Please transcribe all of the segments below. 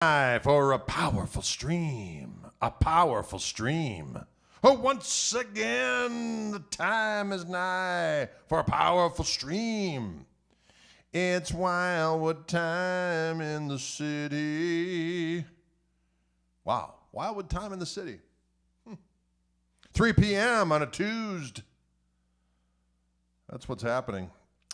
For a powerful stream. A powerful stream. Oh, once again, the time is nigh for a powerful stream. It's Wildwood time in the city. Wow, Wildwood time in the city. 3 p.m. on a Tuesday. That's what's happening.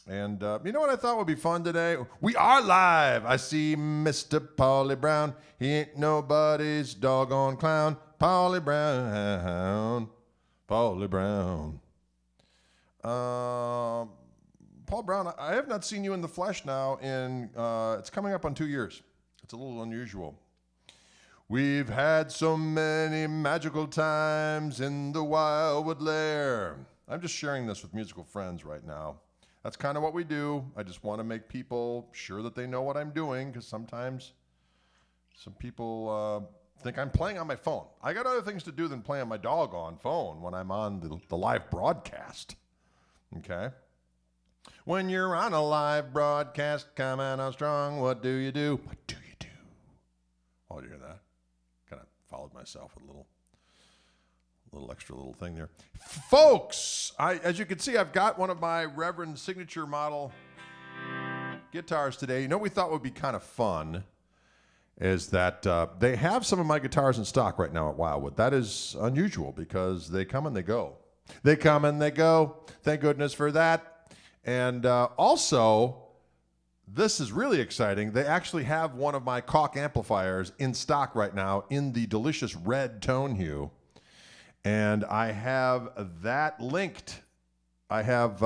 And you know what I thought would be fun today? We are live. I see Mr. Paulie Brown. He ain't nobody's doggone clown. Paulie Brown. Paulie Brown. Paul Brown, I have not seen you in the flesh now in, it's coming up on 2 years. It's a little unusual. We've had so many magical times in the Wildwood lair. I'm just sharing this with musical friends right now. That's kind of what we do. I just want to make people sure that they know what I'm doing, because sometimes some people think I'm playing on my phone. I got other things to do than play on my doggone phone when I'm on the live broadcast. Okay? When you're on a live broadcast, coming on strong, what do you do? What do you do? Oh, did you hear that? Kind of followed myself with a little extra little thing there. Folks, as you can see, I've got one of my Reverend signature model guitars today. You know what we thought would be kind of fun is that they have some of my guitars in stock right now at Wildwood. That is unusual because they come and they go. They come and they go. Thank goodness for that. And also, this is really exciting. They actually have one of my Koch amplifiers in stock right now in the delicious red tone hue. And I have that linked. I have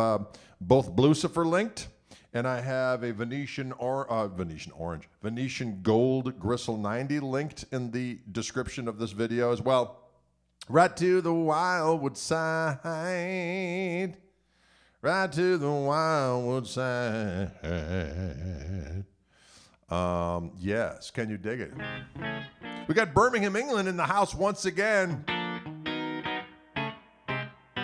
both Blucifer linked, and I have a Venetian Gold Gristle 90 linked in the description of this video as well. Right to the Wildwood side. Right to the Wildwood side. Yes, can you dig it? We got Birmingham, England in the house once again.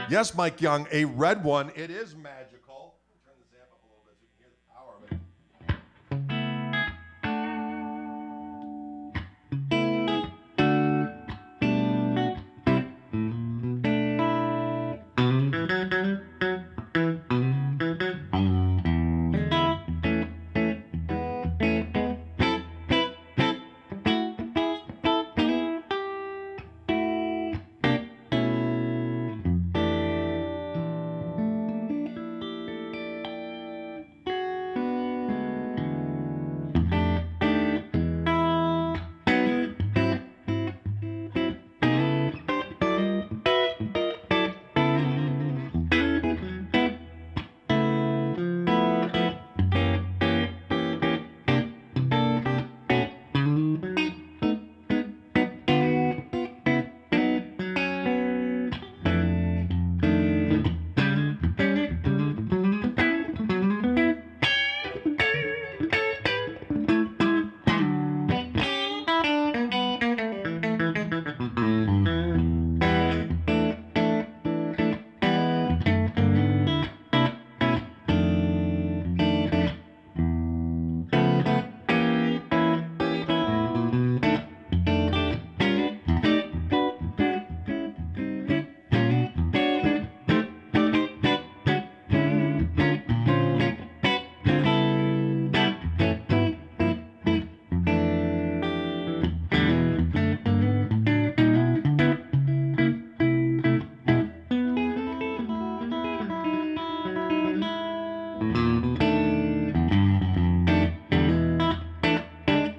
Yes, Mike Young, a red one. It is magical. Turn this amp up a little bit so you can hear the power of it.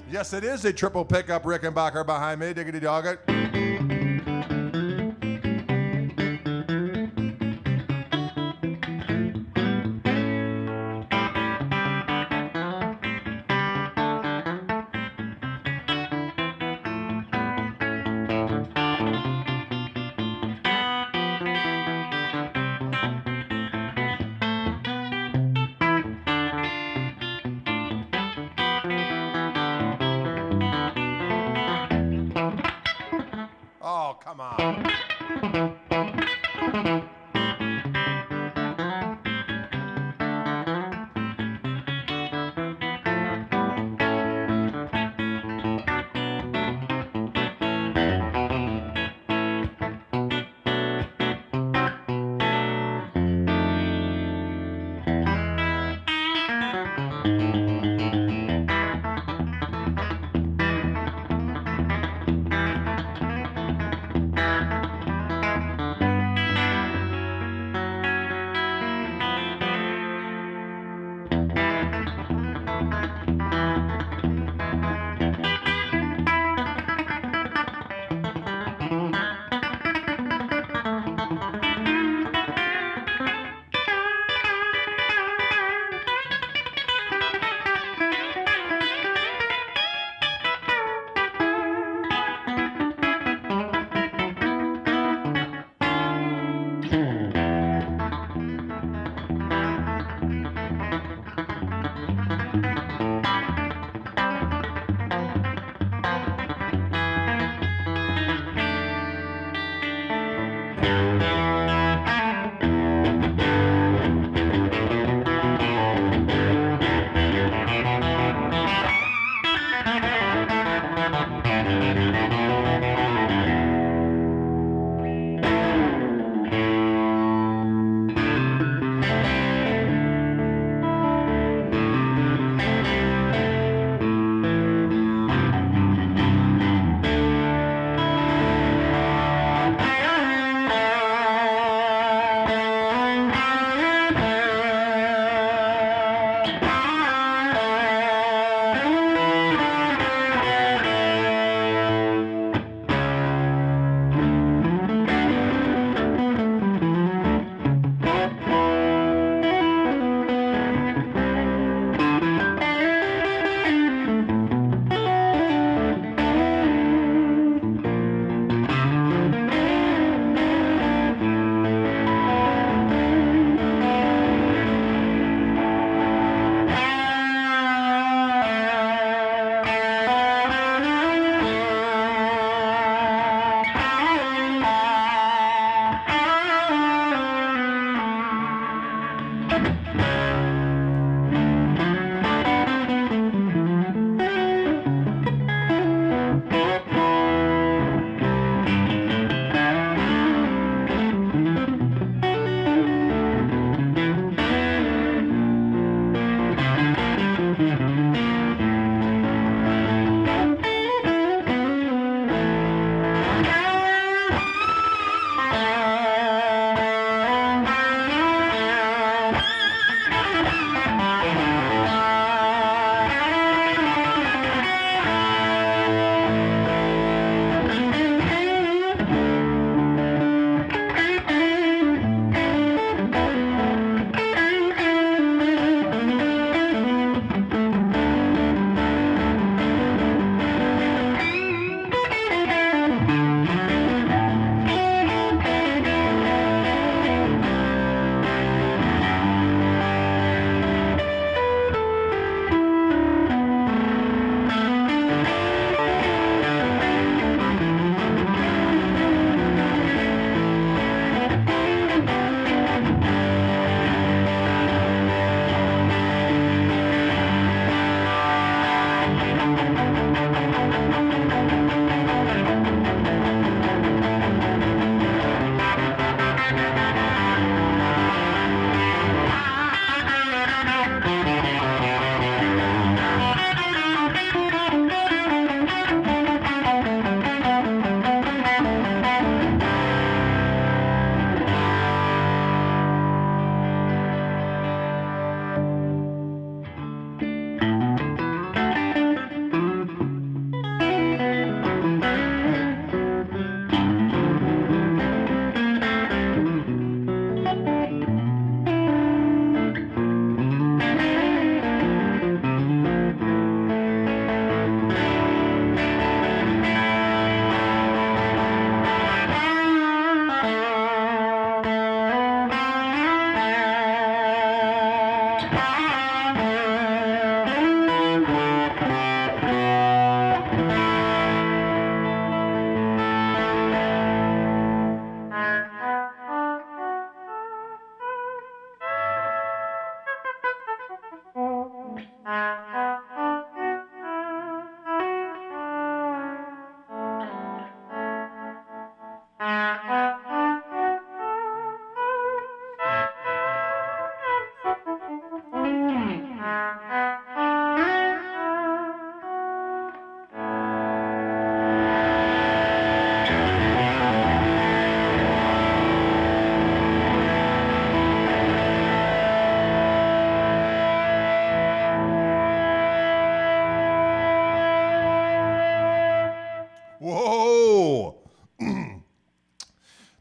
Yes, it is a triple pickup Rickenbacker behind me. Diggity dog it. Oh, come on.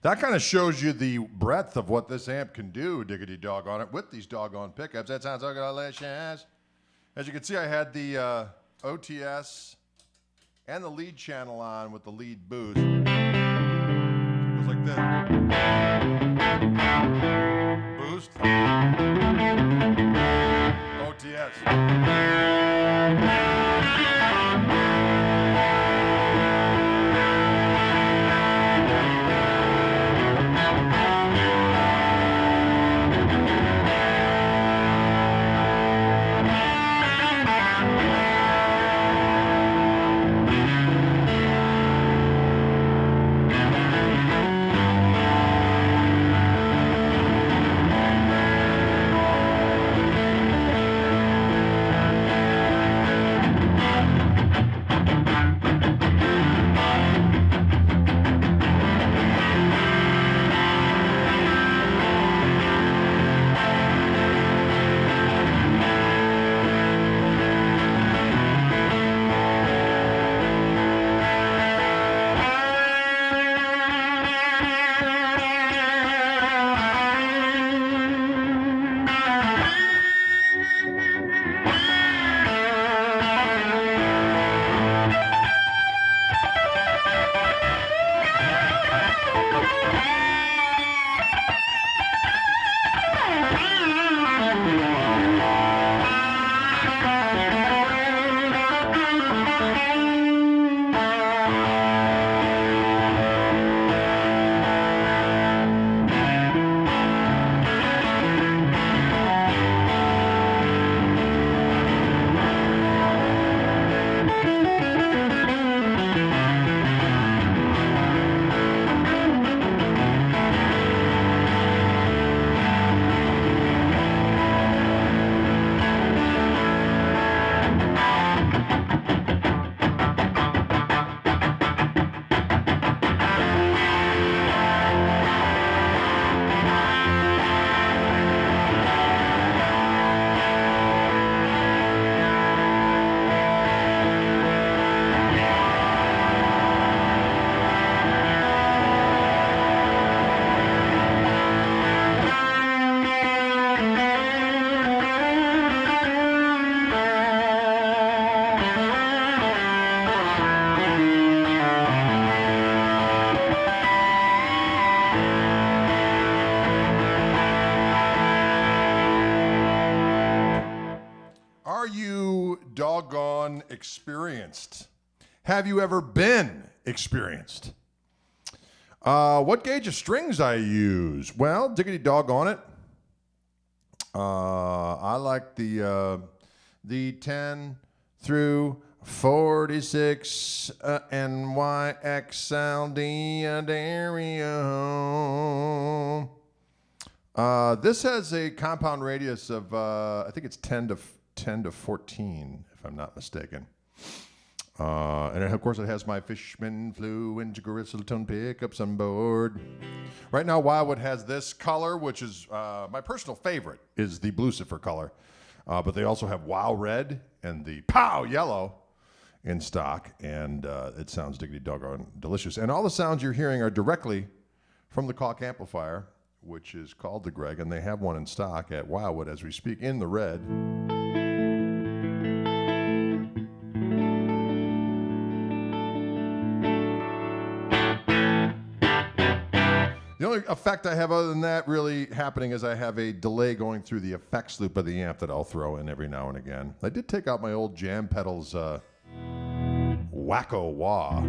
That kind of shows you the breadth of what this amp can do, diggity dog on it, with these doggone pickups. That sounds so delicious. As you can see, I had the OTS and the lead channel on with the lead boost. It goes like this. Boost. OTS. Are you doggone experienced? Have you ever been experienced? What gauge of strings I use? Well, diggity dog on it. I like the 10 through 46 NYXL Dario. This has a compound radius of I think it's 10 to 14, if I'm not mistaken. And of course, it has my Fishman Fluent Gristle tone pickups on board. Right now, Wildwood has this color, which is my personal favorite, is the Blucifer color. But they also have Wow Red and the Pow Yellow in stock, and it sounds diggity doggone delicious. And all the sounds you're hearing are directly from the Koch amplifier, which is called the Greg, and they have one in stock at Wildwood as we speak in the red. The only effect I have other than that really happening is I have a delay going through the effects loop of the amp that I'll throw in every now and again. I did take out my old Jam Pedals Wacko Wah.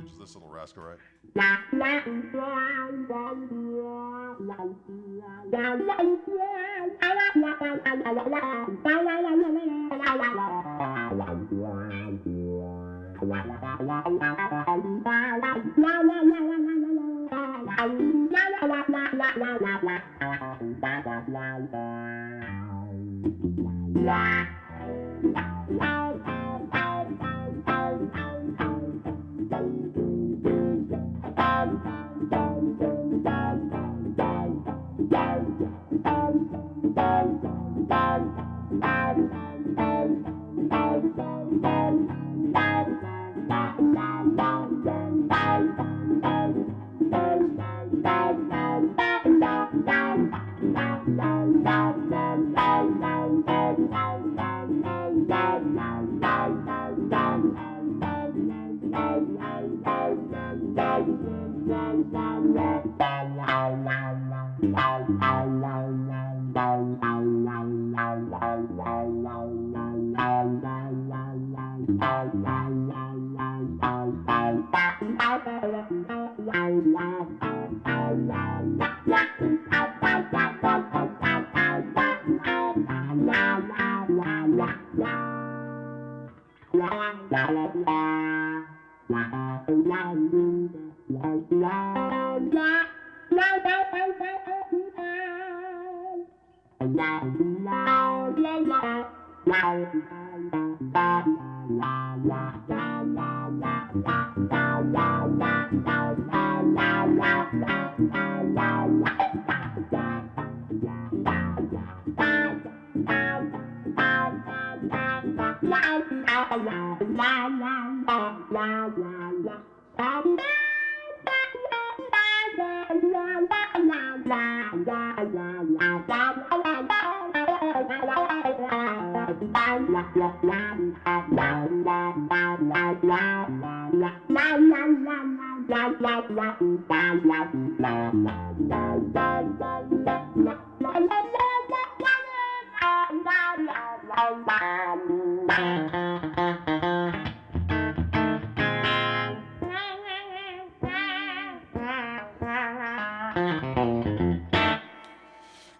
Is this little rascal right?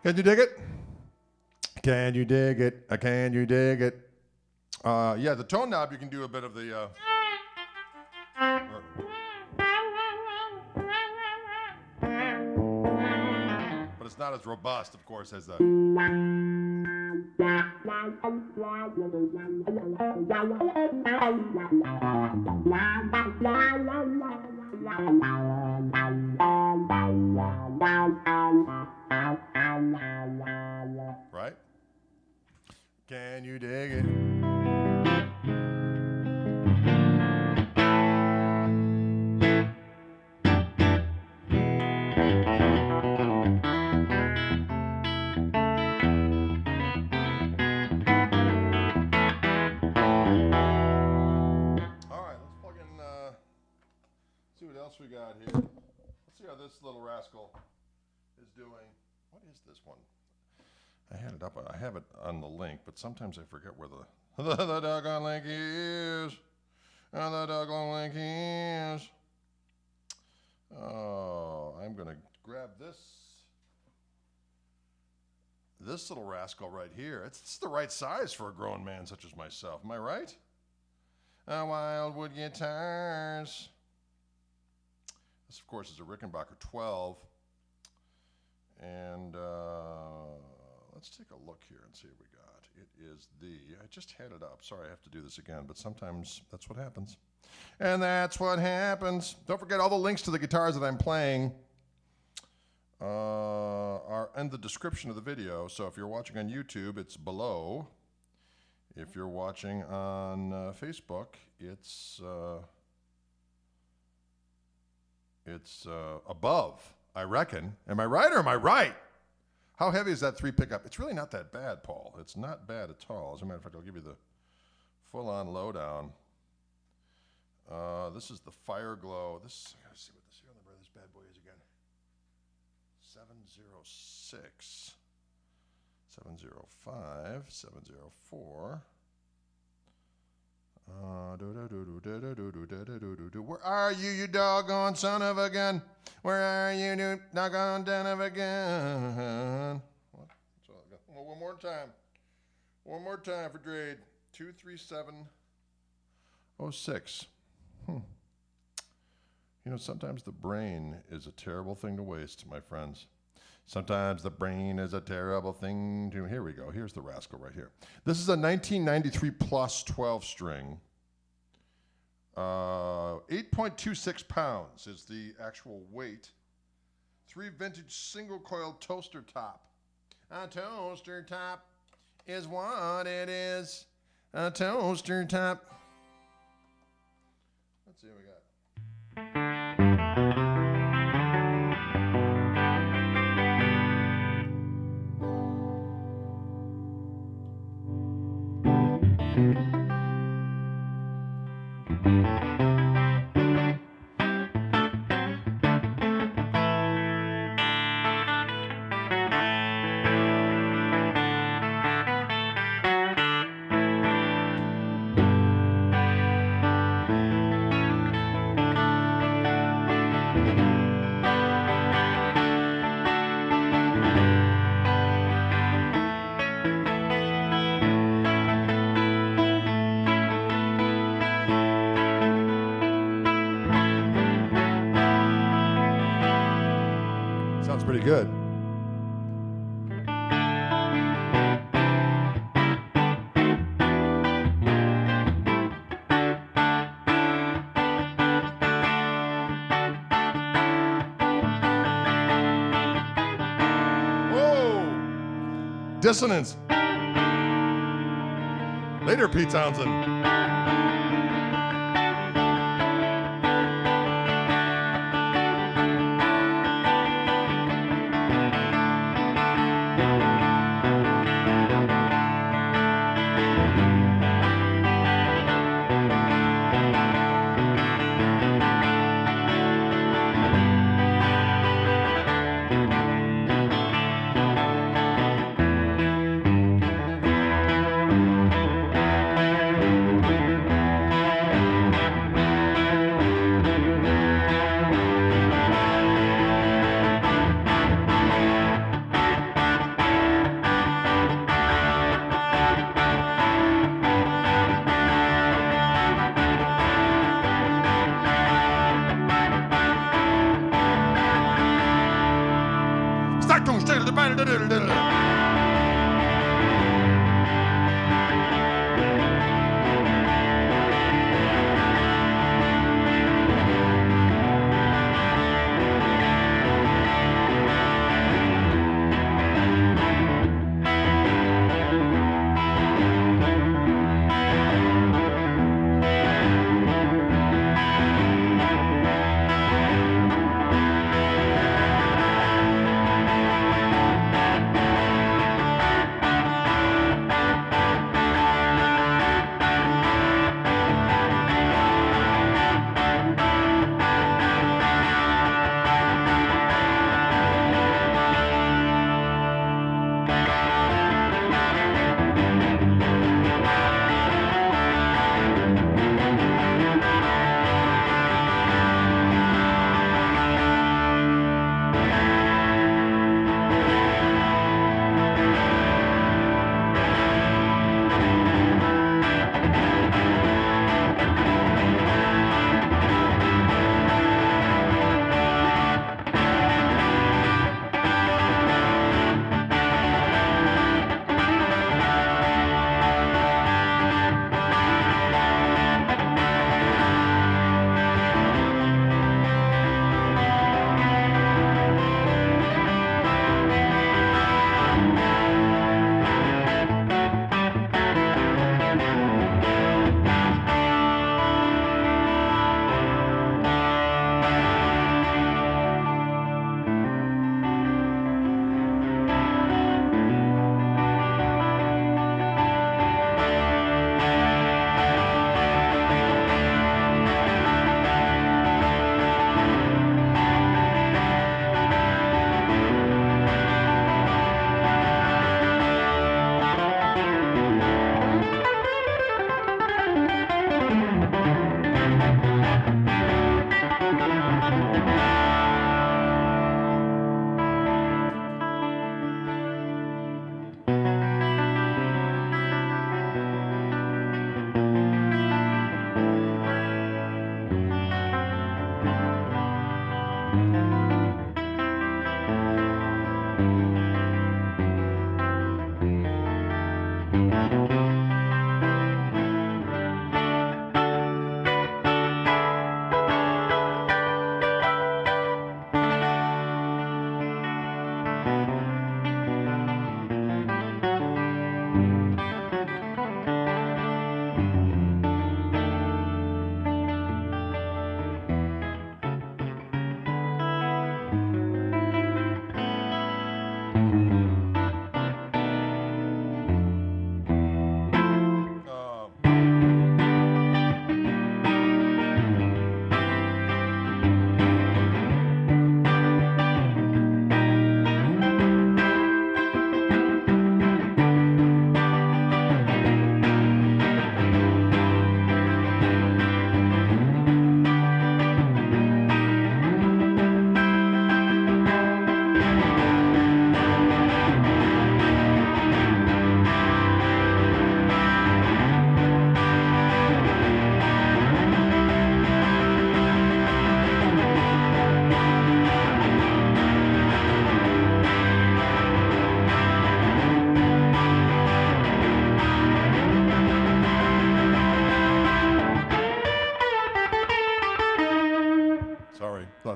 Can you dig it? Can you dig it? Can you dig it? Yeah, the tone knob, you can do a bit of the... but it's not as robust, of course, as the... Right? Can you dig it? See what else we got here. Let's see how this little rascal is doing. What is this one? I had it up. I have it on the link, but sometimes I forget where the doggone link is. The doggone link is. Oh, I'm gonna grab this little rascal right here. It's the right size for a grown man such as myself. Am I right? Wildwood guitars. This, of course, is a Rickenbacker 12. And let's take a look here and see what we got. It is I just had it up. Sorry, I have to do this again, but sometimes that's what happens. And that's what happens. Don't forget, all the links to the guitars that I'm playing are in the description of the video. So if you're watching on YouTube, it's below. If you're watching on Facebook, it's above, I reckon. Am I right or am I right? How heavy is that 3 pickup? It's really not that bad, Paul. It's not bad at all. As a matter of fact, I'll give you the full-on lowdown. This is the Fireglow. Let's see what the serial number of this bad boy is again. 706, 705, 704. Where are you, you doggone son of a gun? Where are you, you doggone son of a gun? What? Well, one more time. One more time for Drade. 23706. You know, sometimes the brain is a terrible thing to waste, my friends. Sometimes the brain is a terrible thing to... Here we go. Here's the rascal right here. This is a 1993 plus 12 string. 8.26 pounds is the actual weight. 3 vintage single coil toaster top. A toaster top is what it is. A toaster top. Let's see what we got. Sounds pretty good. Whoa! Dissonance. Later, Pete Townsend.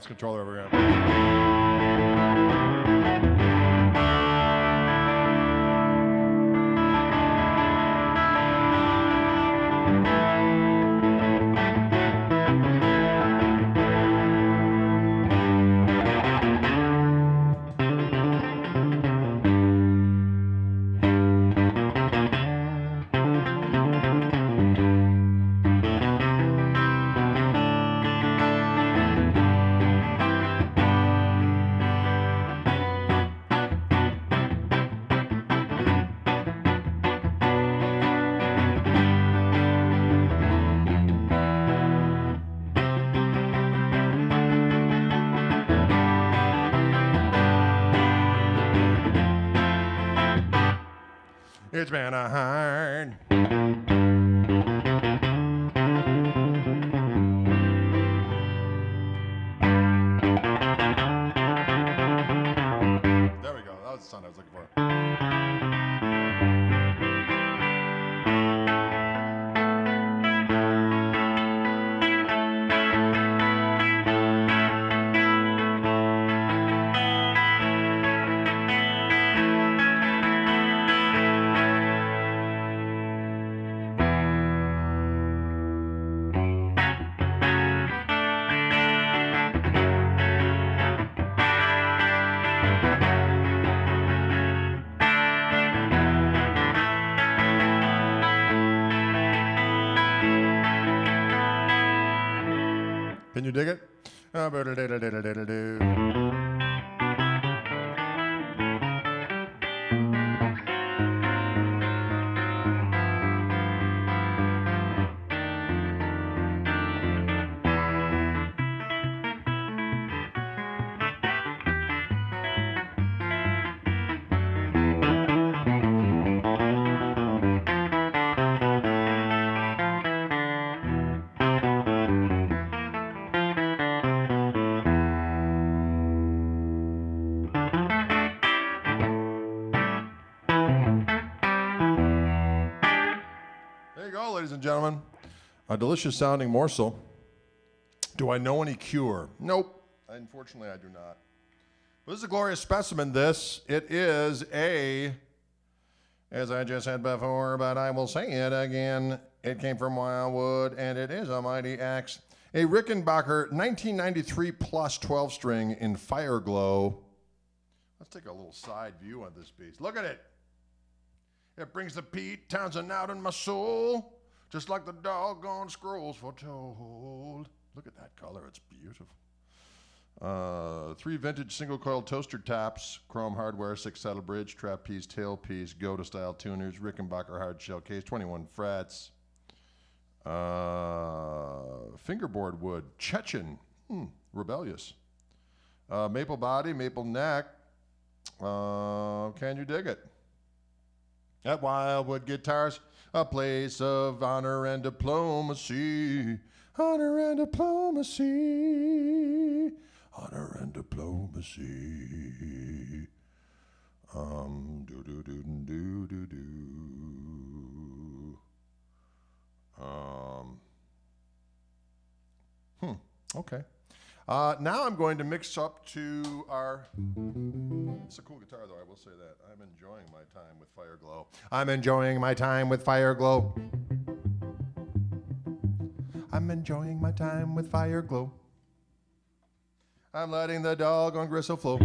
bounce controller over here. It's been a hard. There we go. That was the sound I was looking for. Can you dig it? There you go, ladies and gentlemen. A delicious sounding morsel. Do I know any cure? Nope. Unfortunately, I do not. But this is a glorious specimen, this. It is a, as I just said before, but I will say it again, it came from Wildwood, and it is a mighty axe. A Rickenbacker 1993 plus 12 string in Fireglow. Let's take a little side view on this beast. Look at it. It brings the Pete Townsend out in my soul, just like the doggone scrolls foretold. Look at that color, it's beautiful. 3 vintage single coil toaster taps, chrome hardware, 6 saddle bridge, trap piece, tail piece, Goda style tuners, Rickenbacker hard shell case, 21 frets. Fingerboard wood, Chechen, rebellious. Maple body, maple neck. Can you dig it? At Wildwood Guitars, a place of honor and diplomacy. Honor and diplomacy. Honor and diplomacy. Okay. Now I'm going to mix up to our... It's a cool guitar, though, I will say that. I'm enjoying my time with Fireglow. I'm enjoying my time with Fireglow. I'm enjoying my time with Fireglow. I'm letting the dog on Gristle flow.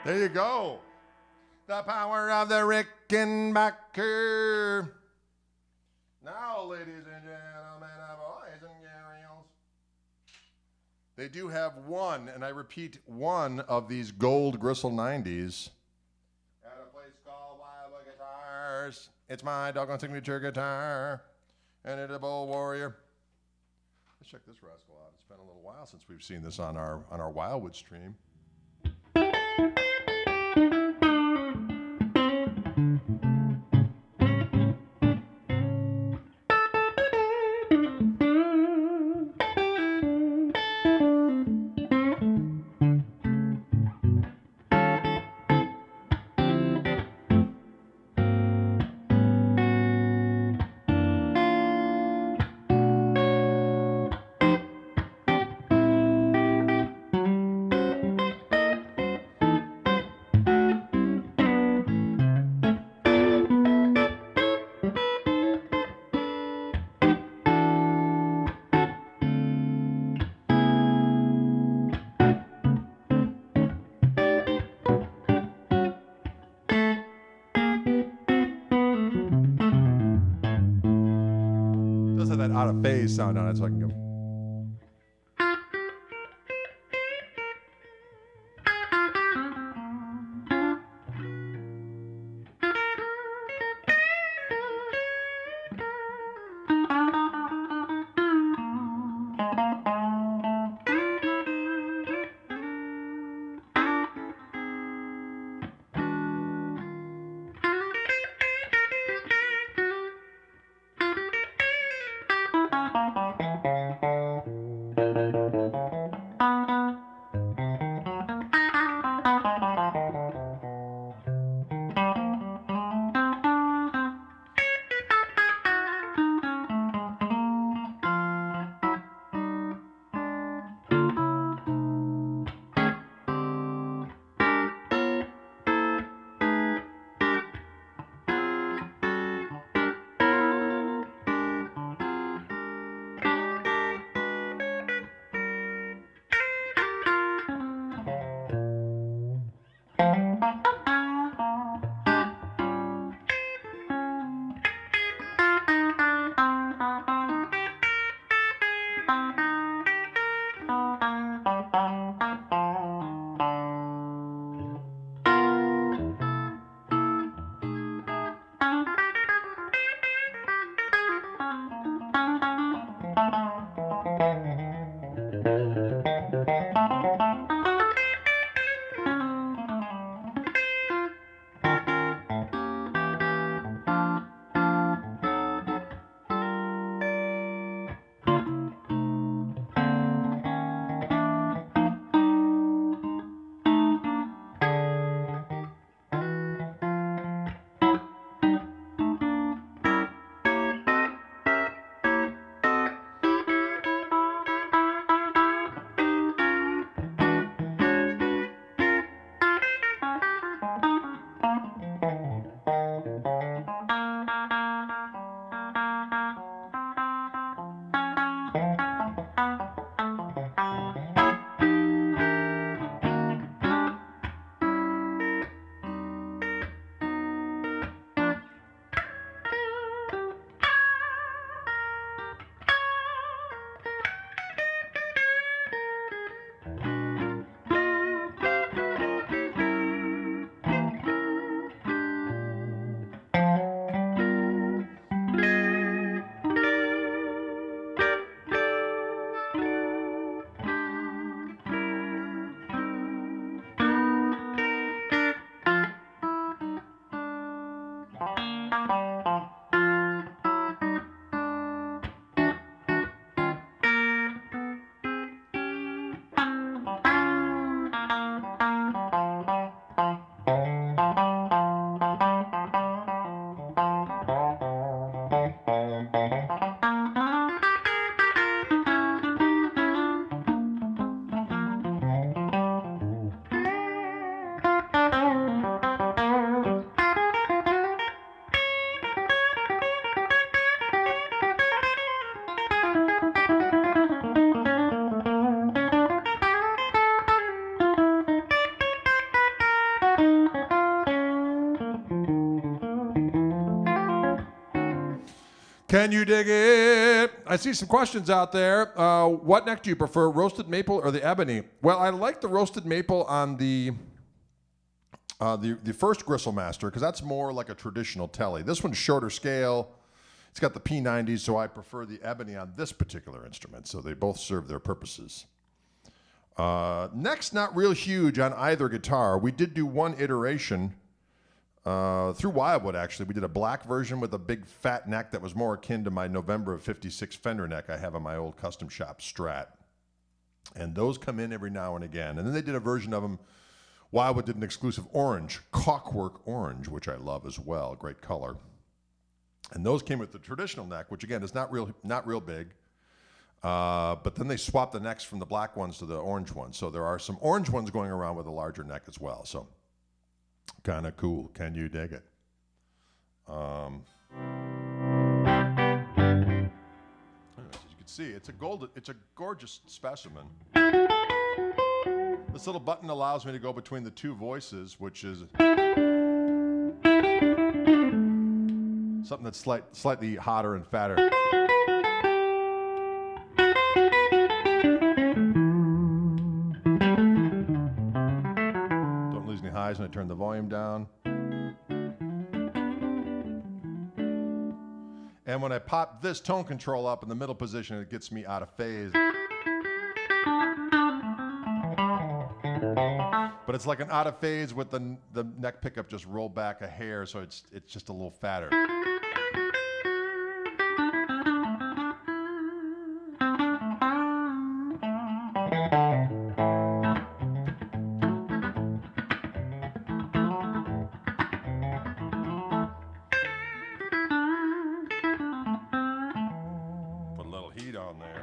There you go. The power of the Rickenbacker. Now, ladies and gentlemen, boys and girls, they do have one, and I repeat, one of these gold Gristle 90s at a place called Wildwood Guitars. It's my doggone signature guitar, and it's a Bull Warrior. Let's check this rascal out. It's been a little while since we've seen this on our Wildwood stream. Does have that out of phase sound on it, so I can go. Can you dig it? I see some questions out there. What neck do you prefer, roasted maple or the ebony? Well, I like the roasted maple on the first Gristle Master because that's more like a traditional telly. This one's shorter scale. It's got the P90s, so I prefer the ebony on this particular instrument. So they both serve their purposes. Neck's not real huge on either guitar. We did do one iteration through Wildwood, actually. We did a black version with a big fat neck that was more akin to my November of '56 Fender neck I have on my old custom shop Strat. And those come in every now and again. And then they did a version of them. Wildwood did an exclusive orange, Koch orange, which I love as well. Great color. And those came with the traditional neck, which again is not real big. But then they swapped the necks from the black ones to the orange ones. So there are some orange ones going around with a larger neck as well. So kind of cool. Can you dig it? Anyways, as you can see, it's a gorgeous specimen. This little button allows me to go between the two voices, which is something that's slightly hotter and fatter. Don't lose any highs when I turn the volume down. And when I pop this tone control up in the middle position, it gets me out of phase. But it's like an out of phase with the neck pickup just rolled back a hair, so it's just a little fatter. Put a little heat on there.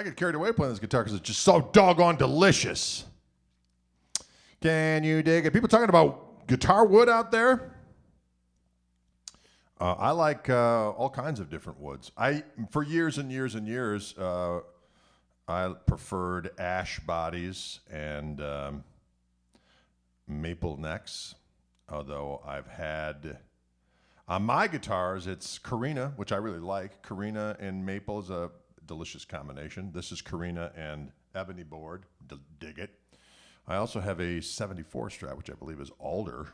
get carried away playing this guitar because it's just so doggone delicious. Can you dig it? People talking about guitar wood out there? I like all kinds of different woods. For years and years and years, I preferred ash bodies and maple necks, although I've had... On my guitars, it's Carina, which I really like. Carina and maple is a delicious combination. This is Carina and ebony board. Dig it. I also have a 74 Strat, which I believe is alder,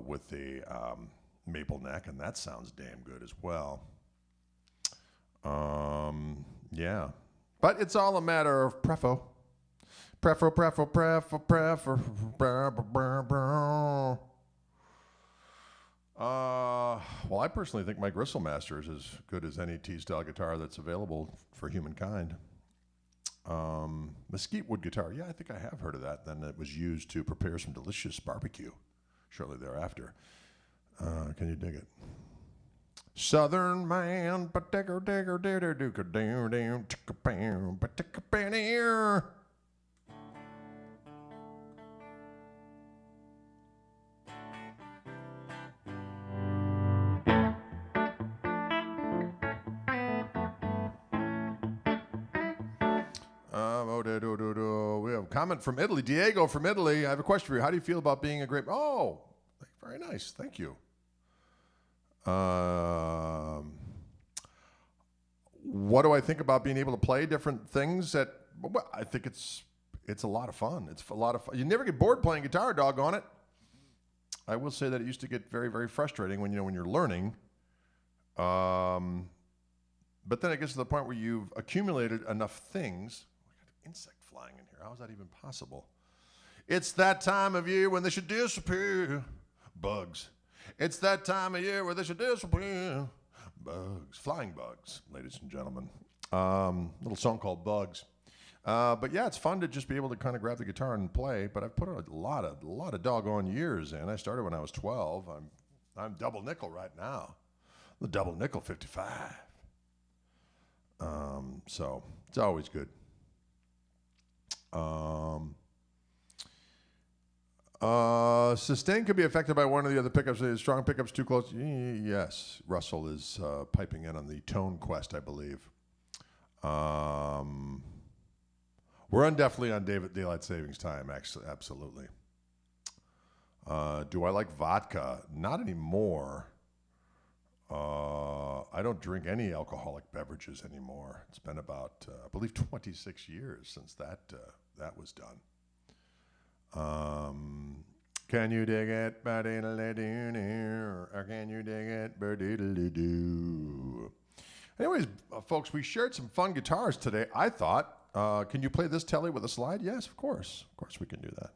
with a maple neck, and that sounds damn good as well. Yeah. But it's all a matter of prefo. Well, I personally think my Gristle Master is as good as any T-style guitar that's available for humankind. Mesquite wood guitar, yeah, I think I have heard of that. Then it was used to prepare some delicious barbecue shortly thereafter. Can you dig it? Southern man, we have a comment from Italy. Diego from Italy. I have a question for you. How do you feel about being a great... Oh, very nice. Thank you. What do I think about being able to play different things? Well, I think it's a lot of fun. It's a lot of fun. You never get bored playing guitar, doggone it. I will say that it used to get very, very frustrating when you're learning. But then it gets to the point where you've accumulated enough things. Oh, I got an insect flying in here. How is that even possible? It's that time of year when they should disappear. Bugs. It's that time of year where they should disappear. Bugs. Flying bugs, ladies and gentlemen. Little song called Bugs. But yeah, it's fun to just be able to kind of grab the guitar and play. But I've put a lot of doggone years in. I started when I was 12. I'm double nickel right now. The double nickel 55. So it's always good. Sustain could be affected by one of the other pickups. Strong pickups too close. Yes, Russell is piping in on the tone quest, I believe. We're definitely on daylight savings time. Actually, absolutely. Do I like vodka? Not anymore. I don't drink any alcoholic beverages anymore. It's been about, I believe, 26 years since that was done. Can you dig it? Or can you dig it? Anyways, folks, we shared some fun guitars today. I thought, can you play this telly with a slide? Yes, of course. Of course we can do that.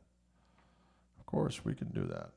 Of course we can do that.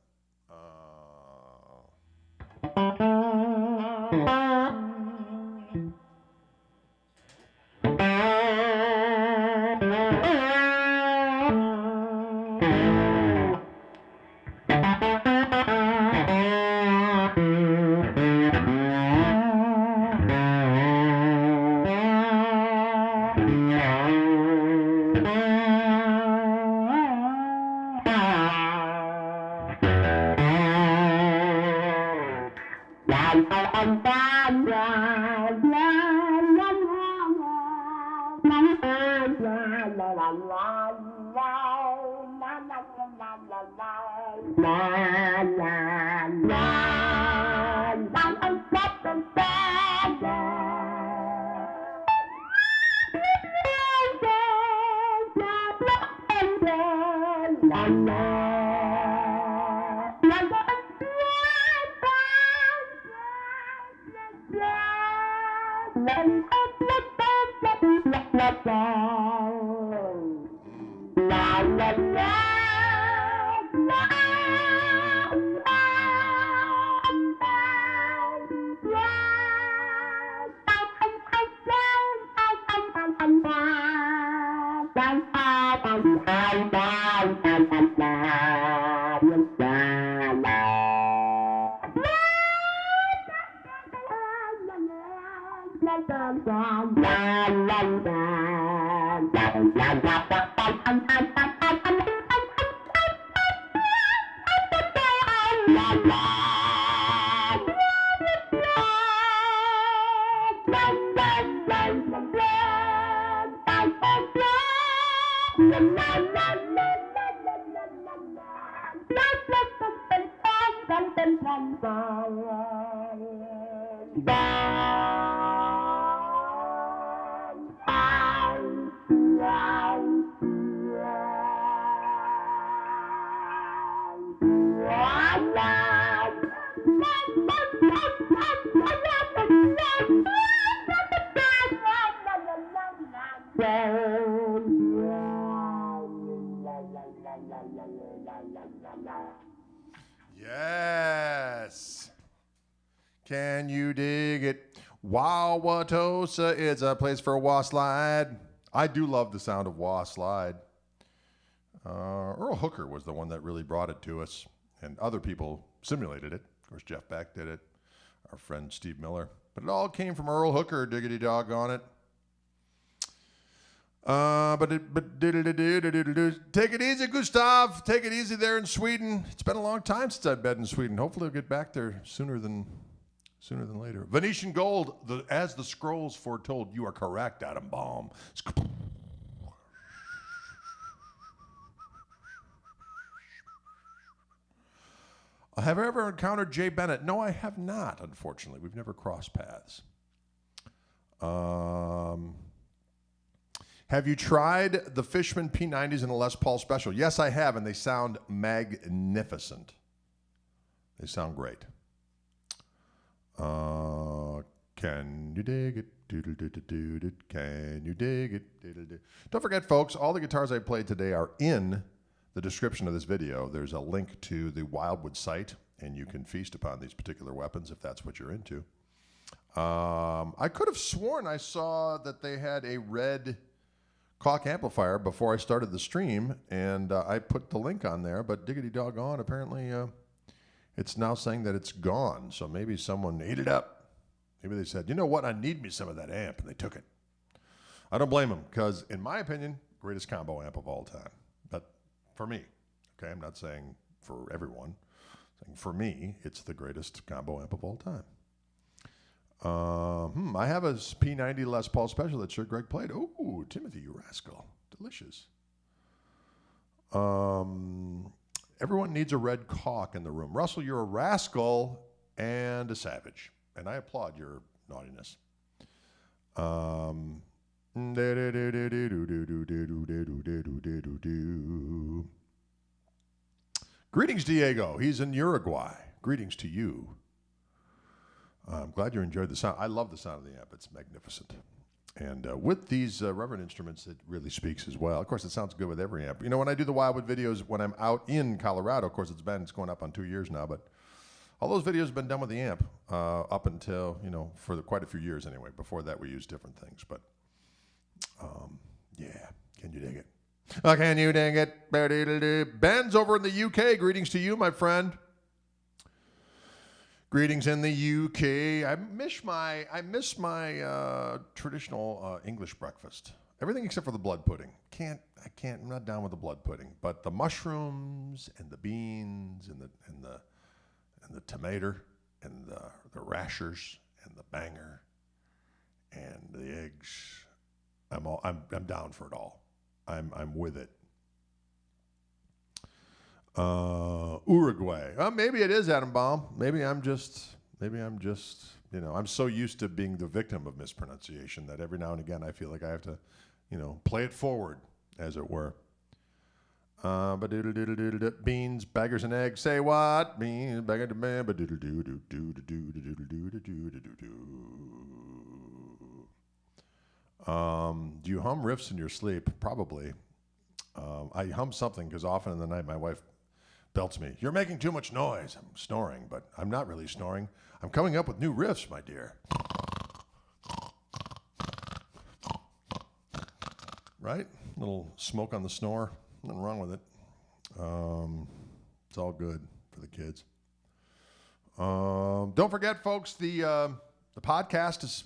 Yes. Can you dig it? Wauwatosa is a place for wah slide. I do love the sound of wah slide. Earl Hooker was the one that really brought it to us, and other people simulated it. Of course, Jeff Beck did it, our friend Steve Miller. But it all came from Earl Hooker, diggity doggone it. Take it easy, Gustav. Take it easy there in Sweden. It's been a long time since I've been in Sweden. Hopefully I'll get back there sooner than later. Venetian Gold, as the scrolls foretold. You are correct, Adam Baum. Have I ever encountered Jay Bennett? No, I have not, unfortunately. We've never crossed paths. Have you tried the Fishman P90s in a Les Paul Special? Yes, I have, and they sound magnificent. They sound great. Can you dig it? Can you dig it? Don't forget, folks, all the guitars I played today are in the description of this video. There's a link to the Wildwood site, and you can feast upon these particular weapons if that's what you're into. I could have sworn I saw that they had a red Koch amplifier before I started the stream, and I put the link on there, but diggity doggone, apparently it's now saying that it's gone, so maybe someone ate it up. Maybe they said, you know what, I need me some of that amp, and they took it. I don't blame them, because in my opinion, greatest combo amp of all time. But for me, okay, I'm not saying for everyone. I'm saying for me, it's the greatest combo amp of all time. I have a P90 Les Paul Special that Sir Greg played. Ooh, Timothy, you rascal. Delicious. Everyone needs a red Koch in the room. Russell, you're a rascal and a savage, and I applaud your naughtiness. Greetings, Diego. He's in Uruguay. Greetings to you. I'm glad you enjoyed the sound. I love the sound of the amp. It's magnificent. And with these Reverend instruments, it really speaks as well. Of course, it sounds good with every amp. You know, when I do the Wildwood videos, when I'm out in Colorado, of course, it's going up on 2 years now, but all those videos have been done with the amp up until, you know, for quite a few years anyway. Before that, we used different things. But, yeah, can you dig it? Can you dig it? Ben's over in the UK. Greetings to you, my friend. Greetings in the UK. I miss my traditional English breakfast. Everything except for the blood pudding. I'm not down with the blood pudding. But the mushrooms and the beans and the tomato and the rashers and the banger and the eggs. I'm down for it all. I'm with it. Uruguay. Maybe it is Adam Baum. Maybe I'm just, you know, I'm so used to being the victim of mispronunciation that every now and again I feel like I have to, you know, play it forward, as it were. Beans, baggers, and eggs. Say what? Beans, baggers, and eggs. Do you hum riffs in your sleep? Probably. I hum something because often in the night my wife belts me. You're making too much noise. I'm snoring, but I'm not really snoring. I'm coming up with new riffs, my dear. Right? A little smoke on the snore. Nothing wrong with it. It's all good for the kids. Don't forget, folks, the The podcast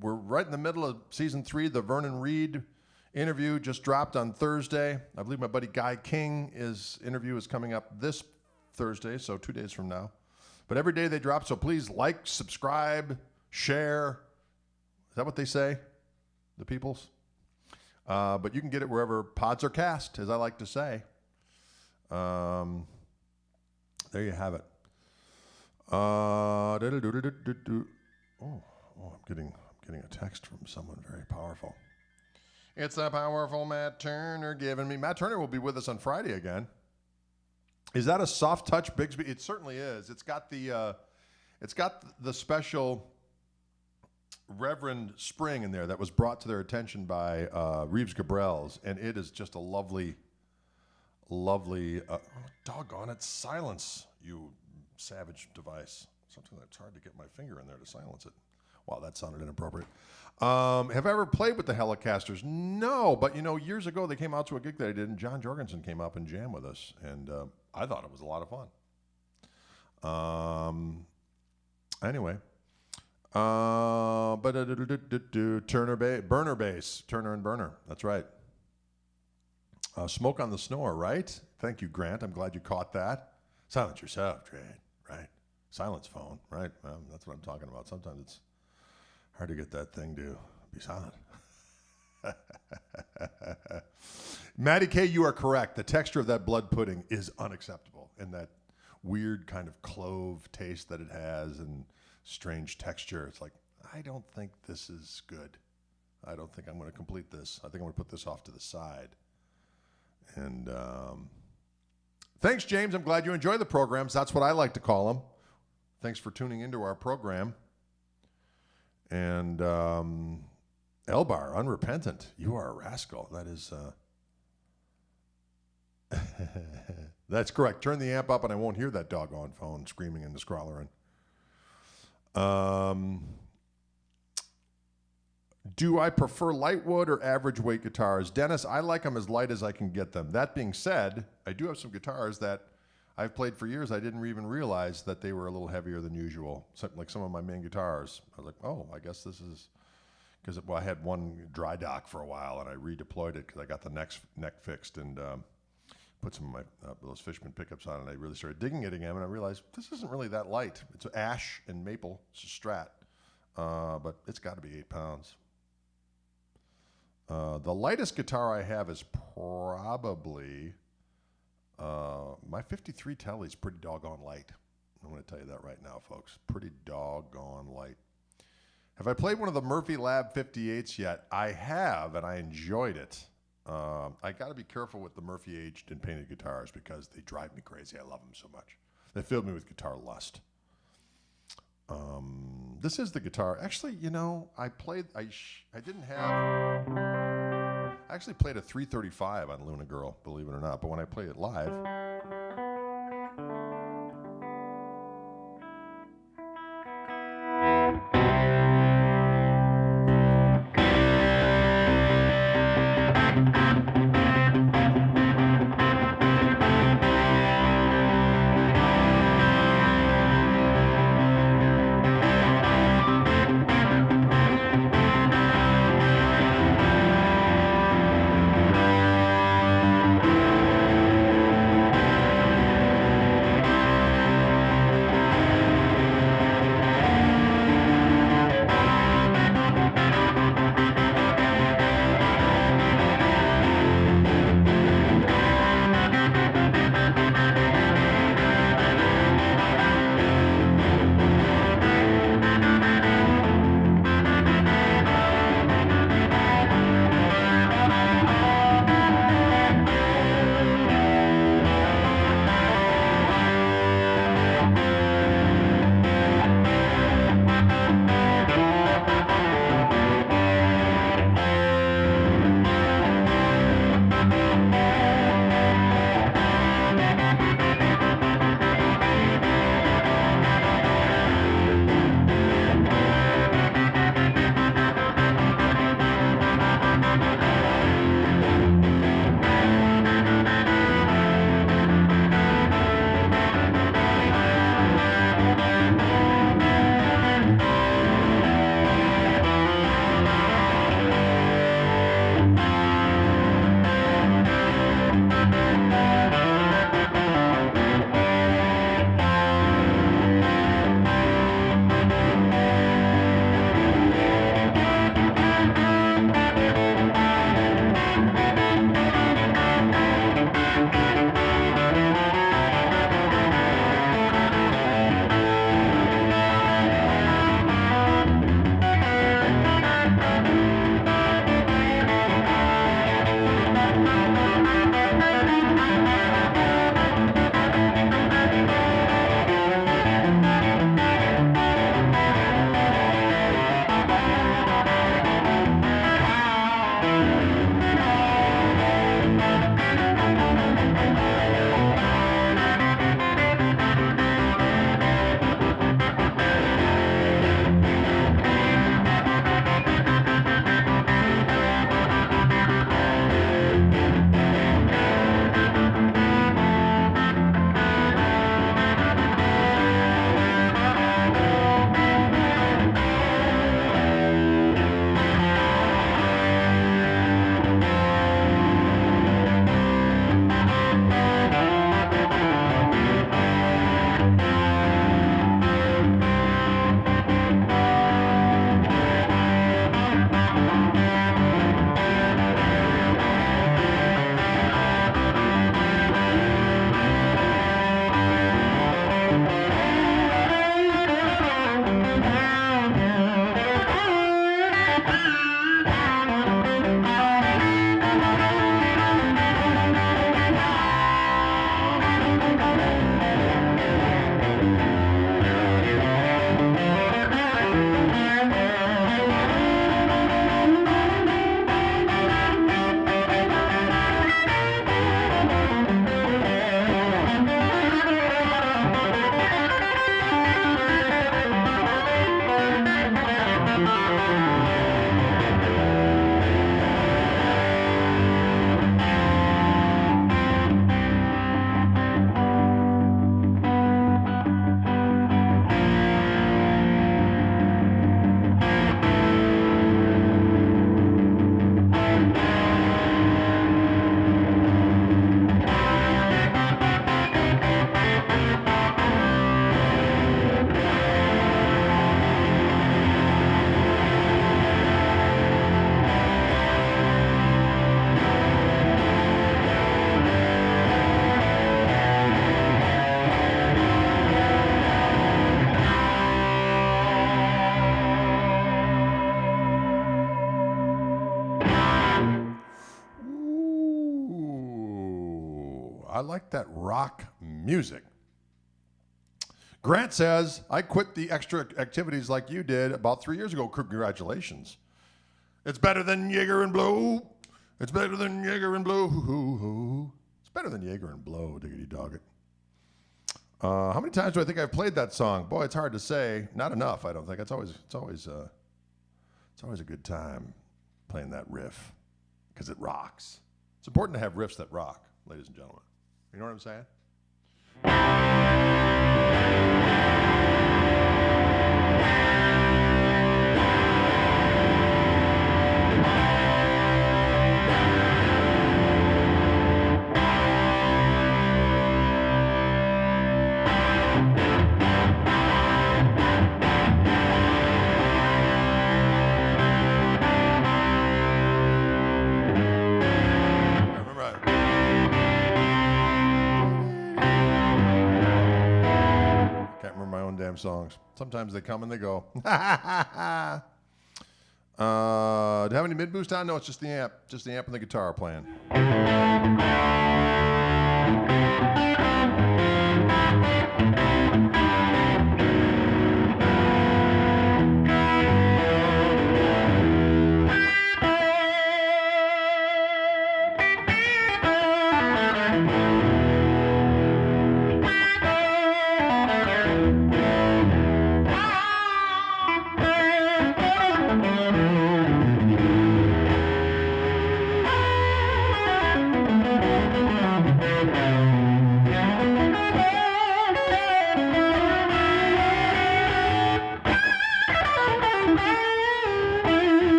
we're right in the middle of season 3. The Vernon Reed interview just dropped on Thursday. I believe my buddy Guy King's interview is coming up this Thursday, so 2 days from now. But every day they drop, so please like, subscribe, share. Is that what they say? The peoples? But you can get it wherever pods are cast, as I like to say. There you have it. I'm getting a text from someone very powerful. It's the powerful Matt Turner giving me. Matt Turner will be with us on Friday again. Is that a soft touch Bigsby? It certainly is. It's got the special Reverend Spring in there that was brought to their attention by Reeves Gabrels, and it is just a lovely, doggone it, silence, you savage device. Something that's hard to get my finger in there to silence it. Wow, that sounded inappropriate. Have I ever played with the Helicasters? No, but years ago they came out to a gig that I did, and John Jorgensen came up and jammed with us, and I thought it was a lot of fun. Anyway, Burner bass, Turner and Burner. That's right. Smoke on the Snore, right? Thank you, Grant. I'm glad you caught that. Silence yourself, Trade. Right. Silence phone, right? That's what I'm talking about. Sometimes it's hard to get that thing to be silent. Matty K, you are correct. The texture of that blood pudding is unacceptable, and that weird kind of clove taste that it has and strange texture. It's like, I don't think this is good. I don't think I'm going to complete this. I think I'm going to put this off to the side. And thanks, James. I'm glad you enjoy the programs. That's what I like to call them. Thanks for tuning into our program. And Elbar, unrepentant. You are a rascal. That is... That's correct. Turn the amp up and I won't hear that doggone phone screaming and scrollering. Do I prefer light wood or average weight guitars? Dennis, I like them as light as I can get them. That being said, I do have some guitars that I've played for years. I didn't even realize that they were a little heavier than usual. Like some of my main guitars. I was like, oh, I guess this is... Because I had one dry dock for a while and I redeployed it because I got the neck fixed and put some of my those Fishman pickups on, and I really started digging it again, and I realized this isn't really that light. It's ash and maple. It's a Strat, but it's got to be 8 pounds. The lightest guitar I have is probably my 53 Telly's pretty doggone light. I'm going to tell you that right now, folks. Pretty doggone light. Have I played one of the Murphy Lab 58s yet? I have, and I enjoyed it. I got to be careful with the Murphy aged and painted guitars because they drive me crazy. I love them so much. They filled me with guitar lust. This is the guitar. Actually, I actually played a 335 on Luna Girl, believe it or not. But when I play it live... I like that rock music. Grant says, I quit the extra activities like you did about 3 years ago. Congratulations. It's better than Jaeger and Blow. It's better than Jaeger and Blow. It's better than Jaeger and Blow, diggity dog it. How many times do I think I've played that song? Boy, it's hard to say. Not enough, I don't think. It's always a good time playing that riff because it rocks. It's important to have riffs that rock, ladies and gentlemen. You know what I'm saying? Songs. Sometimes they come and they go. Do you have any mid boost on? No, it's just the amp and the guitar playing.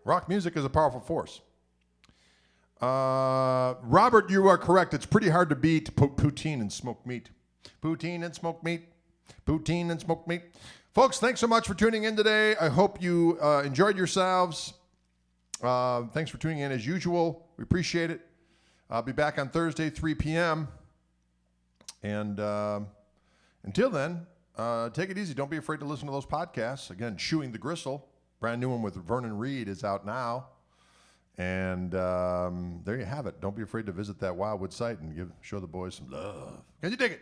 Rock music is a powerful force. Robert, you are correct. It's pretty hard to beat poutine and smoked meat. Poutine and smoked meat. Poutine and smoked meat. Folks, thanks so much for tuning in today. I hope you enjoyed yourselves. Thanks for tuning in as usual. We appreciate it. I'll be back on Thursday, 3 p.m. And until then, take it easy. Don't be afraid to listen to those podcasts. Again, Chewing the Gristle. Brand new one with Vernon Reed is out now. And there you have it. Don't be afraid to visit that Wildwood site and show the boys some love. Can you dig it?